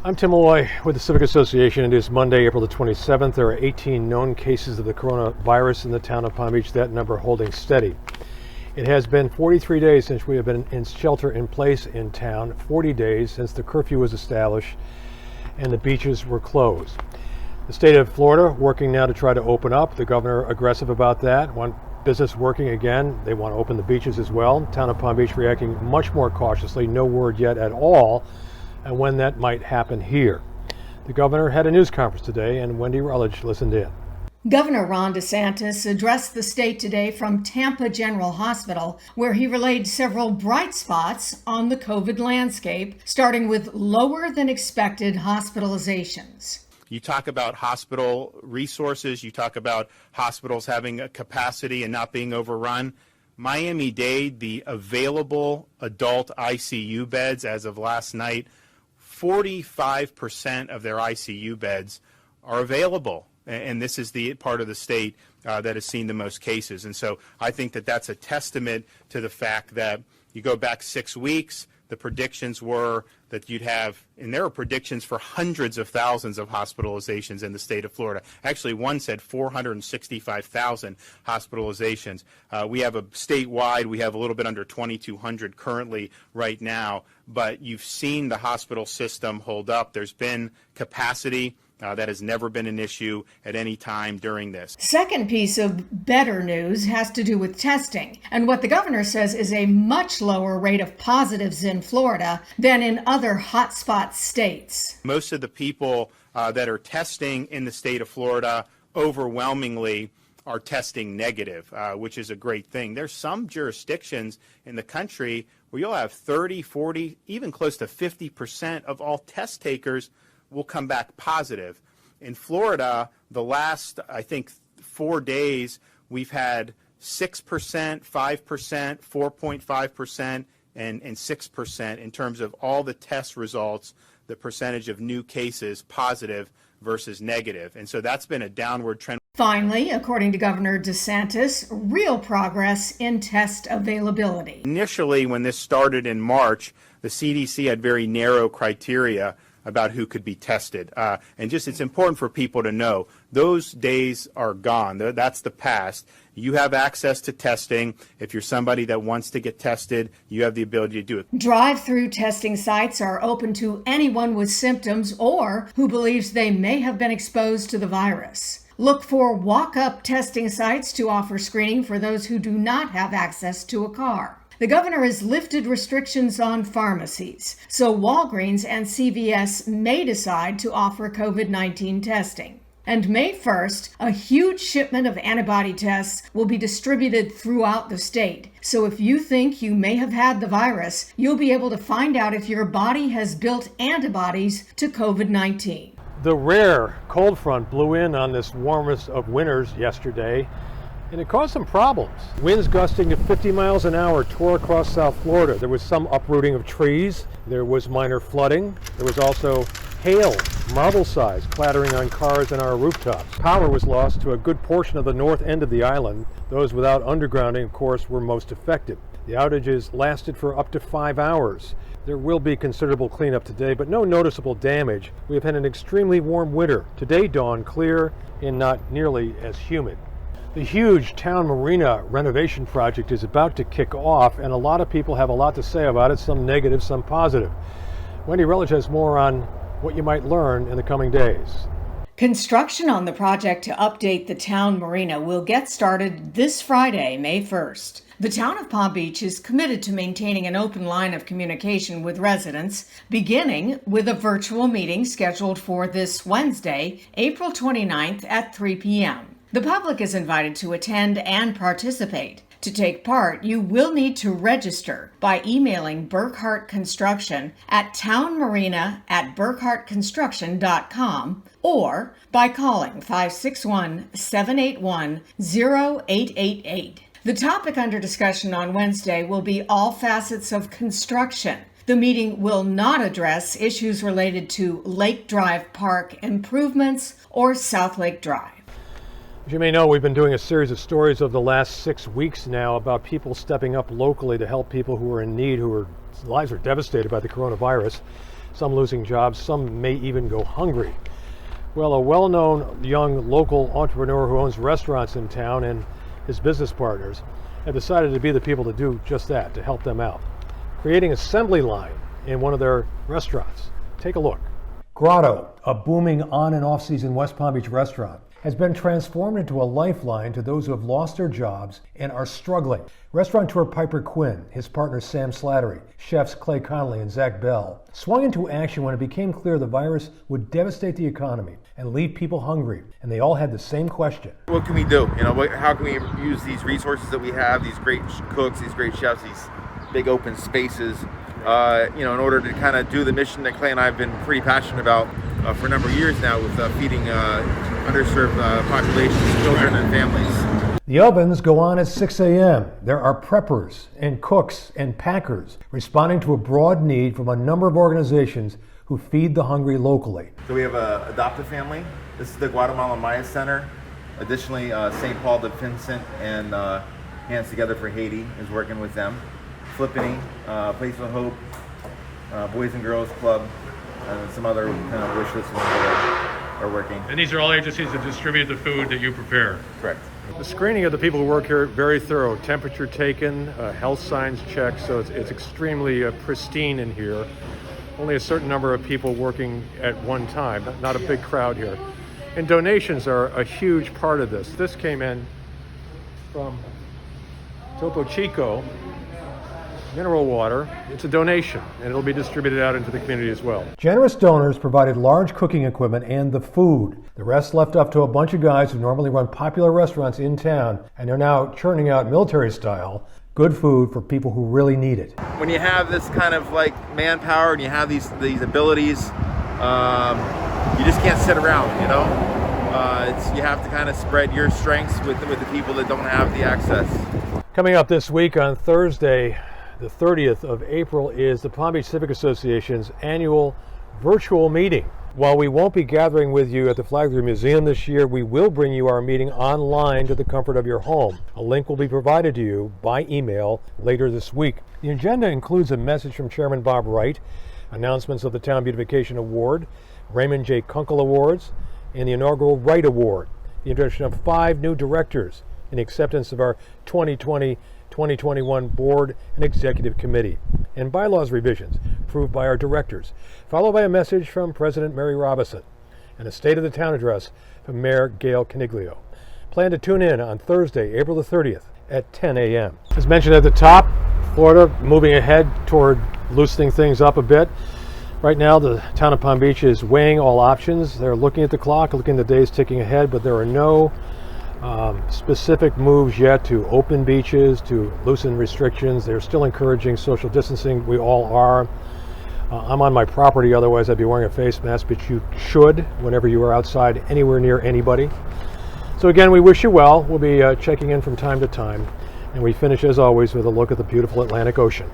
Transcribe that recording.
I'm Tim Malloy with the Civic Association. It is Monday, April the 27th. There are 18 known cases of the coronavirus in the town of Palm Beach, that number holding steady. It has been 43 days since we have been in shelter in place in town, 40 days since the curfew was established and the beaches were closed. The state of Florida working now to try to open up. The governor aggressive about that. Want business working again. They want to open the beaches as well. Town of Palm Beach reacting much more cautiously. No word yet at all and when that might happen here. The governor had a news conference today, and Wendy Rutledge listened in. Governor Ron DeSantis addressed the state today from Tampa General Hospital, where he relayed several bright spots on the COVID landscape, starting with lower than expected hospitalizations. You talk about hospital resources, you talk about hospitals having a capacity and not being overrun. Miami-Dade, the available adult ICU beds as of last night, 45% of their ICU beds are available. And this is the part of the state that has seen the most cases. And so I think that that's a testament to the fact that you go back 6 weeks, the predictions were that you'd have, and there were predictions for hundreds of thousands of hospitalizations in the state of Florida. Actually, one said 465,000 hospitalizations. We have statewide, we have a little bit under 2,200 currently right now, but you've seen the hospital system hold up. There's been capacity. That has never been an issue at any time during this. Second piece of better news has to do with testing and what the governor says is a much lower rate of positives in Florida than in other hotspot states. Most of the people that are testing in the state of Florida overwhelmingly are testing negative, which is a great thing. There's some jurisdictions in the country where you'll have 30, 40, even close to 50% of all test takers will come back positive. In Florida, the last, I think, 4 days, we've had 6%, 5%, 4.5%, and 6% in terms of all the test results, the percentage of new cases positive versus negative. And so that's been a downward trend. Finally, according to Governor DeSantis, real progress in test availability. Initially, when this started in March, the CDC had very narrow criteria about who could be tested. And just it's important for people to know those days are gone. That's the past. You have access to testing. If you're somebody that wants to get tested, you have the ability to do it. Drive-through testing sites are open to anyone with symptoms or who believes they may have been exposed to the virus. Look for walk-up testing sites to offer screening for those who do not have access to a car. The governor has lifted restrictions on pharmacies, so Walgreens and CVS may decide to offer COVID-19 testing. And May 1st, a huge shipment of antibody tests will be distributed throughout the state. So if you think you may have had the virus, you'll be able to find out if your body has built antibodies to COVID-19. The rare cold front blew in on this warmest of winters yesterday, and it caused some problems. Winds gusting to 50 miles an hour tore across South Florida. There was some uprooting of trees. There was minor flooding. There was also hail, marble size, clattering on cars and our rooftops. Power was lost to a good portion of the north end of the island. Those without undergrounding, of course, were most affected. The outages lasted for up to 5 hours. There will be considerable cleanup today, but no noticeable damage. We have had an extremely warm winter. Today dawned clear and not nearly as humid. The huge town marina renovation project is about to kick off, and a lot of people have a lot to say about it, some negative, some positive. Wendy Rutledge has more on what you might learn in the coming days. Construction on the project to update the town marina will get started this Friday, May 1st. The town of Palm Beach is committed to maintaining an open line of communication with residents, beginning with a virtual meeting scheduled for this Wednesday, April 29th at 3 p.m. The public is invited to attend and participate. To take part, you will need to register by emailing Burkhart Construction at townmarina@burkhartconstruction.com or by calling 561-781-0888. The topic under discussion on Wednesday will be all facets of construction. The meeting will not address issues related to Lake Drive Park improvements or South Lake Drive. As you may know, we've been doing a series of stories over the last 6 weeks now about people stepping up locally to help people who are in need, whose lives are devastated by the coronavirus. some losing jobs, some may even go hungry. Well, a well-known young local entrepreneur who owns restaurants in town and his business partners have decided to be the people to do just that, to help them out, creating an assembly line in one of their restaurants. Take a look. Grotto, a booming on and off-season West Palm Beach restaurant, has been transformed into a lifeline to those who have lost their jobs and are struggling. Restaurateur Piper Quinn, his partner Sam Slattery, chefs Clay Connolly and Zach Bell, swung into action when it became clear the virus would devastate the economy and leave people hungry, and they all had the same question. What can we do? How can we use these resources that we have, these great cooks, these great chefs, these big open spaces, in order to kind of do the mission that Clay and I have been pretty passionate about for a number of years now, with feeding underserved populations, children and families. The ovens go on at 6 a.m. There are preppers and cooks and packers responding to a broad need from a number of organizations who feed the hungry locally. So we have a Adopt a Family. This is the Guatemala Maya Center. Additionally, St. Paul de Vincent and Hands Together for Haiti is working with them. Flippany, Place of Hope, Boys and Girls Club, and some other kind of wish list ones that are working. And these are all agencies that distribute the food that you prepare? Correct. The screening of the people who work here, very thorough. Temperature taken, health signs checked, so it's extremely pristine in here. Only a certain number of people working at one time, not a big crowd here. And donations are a huge part of this. This came in from Topo Chico, mineral water. It's a donation, and it'll be distributed out into the community as well. Generous donors provided large cooking equipment and the food. The rest left up to a bunch of guys who normally run popular restaurants in town, and are now churning out military-style good food for people who really need it. When you have this kind of like manpower and you have these abilities, you just can't sit around, you have to kind of spread your strengths with the people that don't have the access. Coming up this week on Thursday, the 30th of April, is the Palm Beach Civic Association's annual virtual meeting. While we won't be gathering with you at the Flagler Museum this year, we will bring you our meeting online to the comfort of your home. A link will be provided to you by email later this week. The agenda includes a message from Chairman Bob Wright, announcements of the Town Beautification Award, Raymond J. Kunkel Awards, and the inaugural Wright Award, the introduction of 5 new directors, and acceptance of our 2020-2021 Board and Executive Committee, and bylaws revisions approved by our directors, followed by a message from President Mary Robison and a State of the Town address from Mayor Gail Caniglio. Plan to tune in on Thursday, April the 30th at 10 a.m. As mentioned at the top, Florida moving ahead toward loosening things up a bit. Right now, the town of Palm Beach is weighing all options. They're looking at the clock, looking at the days ticking ahead, but there are no specific moves yet to open beaches, to loosen restrictions. They're still encouraging social distancing. We all are. I'm on my property, otherwise I'd be wearing a face mask, but you should whenever you are outside anywhere near anybody. So again, we wish you well. We'll be checking in from time to time, and we finish as always with a look at the beautiful Atlantic Ocean.